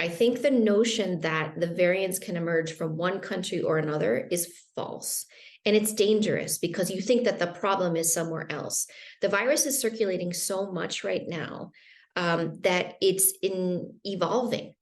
I think the notion that the variants can emerge from one country or another is false. And it's dangerous because you think that the problem is somewhere else. The virus is circulating so much right now that it's evolving.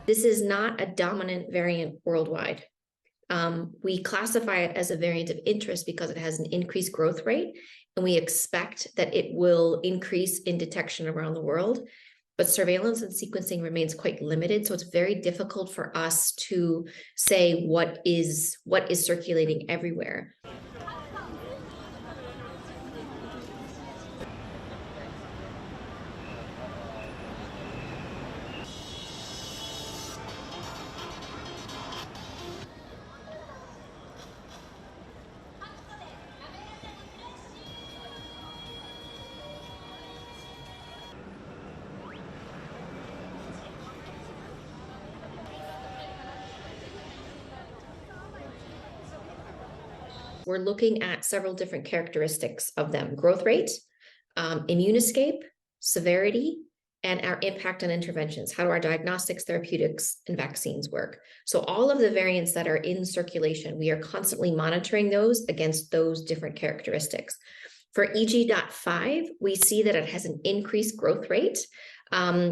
This is not a dominant variant worldwide. We classify it as a variant of interest because it has an increased growth rate, and we expect that it will increase in detection around the world. But surveillance and sequencing remains quite limited, so it's very difficult for us to say what is circulating everywhere. We're looking at several different characteristics of them: growth rate, immune escape, severity, and our impact on interventions. How do our diagnostics, therapeutics, and vaccines work? So all of the variants that are in circulation, we are constantly monitoring those against those different characteristics. For EG.5, we see that it has an increased growth rate,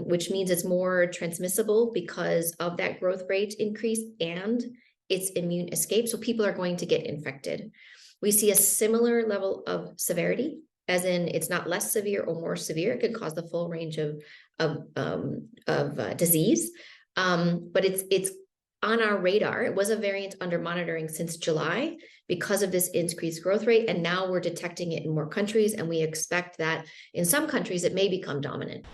which means it's more transmissible because of that growth rate increase and its immune escape. So people are going to get infected. We see a similar level of severity, as in it's not less severe or more severe. It could cause the full range of disease, but it's on our radar. It was a variant under monitoring since July because of this increased growth rate, and now we're detecting it in more countries, and we expect that in some countries it may become dominant.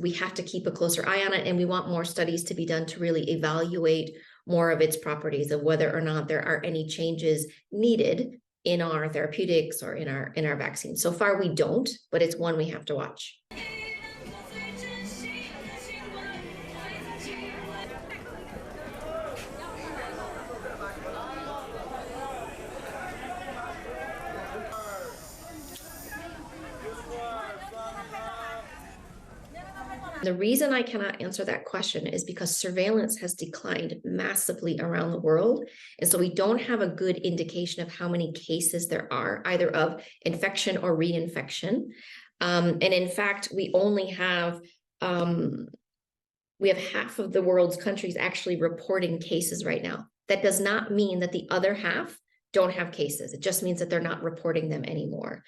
We have to keep a closer eye on it, and we want more studies to be done to really evaluate more of its properties of whether or not there are any changes needed in our therapeutics or in our vaccines. So far, we don't, but it's one we have to watch. The reason I cannot answer that question is because surveillance has declined massively around the world. And so we don't have a good indication of how many cases there are, either of infection or reinfection. And in fact, we only have, we have half of the world's countries actually reporting cases right now. That does not mean that the other half don't have cases. It just means that they're not reporting them anymore.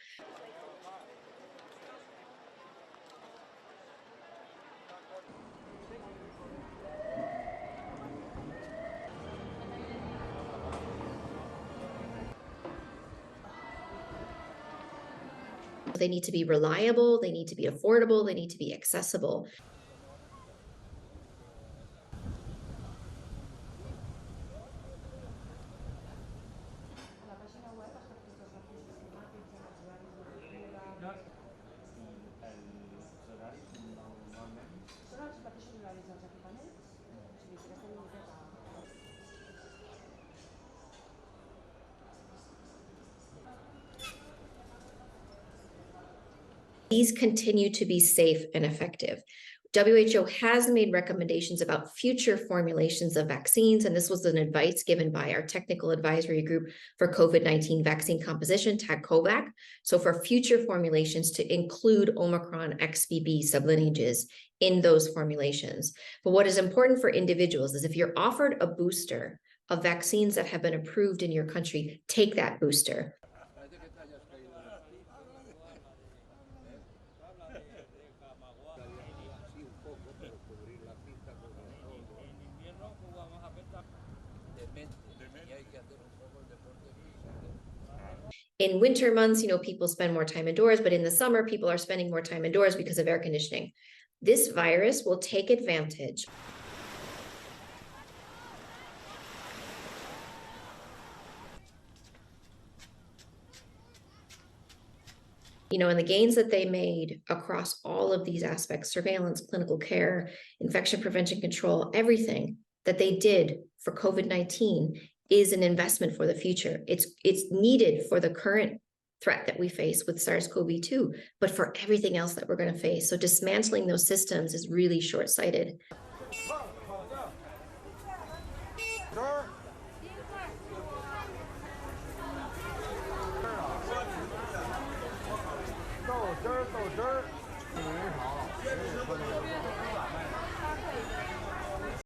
They need to be reliable, they need to be affordable, they need to be accessible. These continue to be safe and effective. WHO has made recommendations about future formulations of vaccines, and this was an advice given by our technical advisory group for COVID-19 vaccine composition, TAG-COVAC. So for future formulations to include Omicron XBB sublineages in those formulations. But what is important for individuals is if you're offered a booster of vaccines that have been approved in your country, take that booster. In winter months, people spend more time indoors, but in the summer, people are spending more time indoors because of air conditioning. This virus will take advantage. And the gains that they made across all of these aspects, surveillance, clinical care, infection prevention control, everything that they did for COVID-19 is an investment for the future. It's needed for the current threat that we face with SARS-CoV-2, but for everything else that we're going to face. So dismantling those systems is really short-sighted.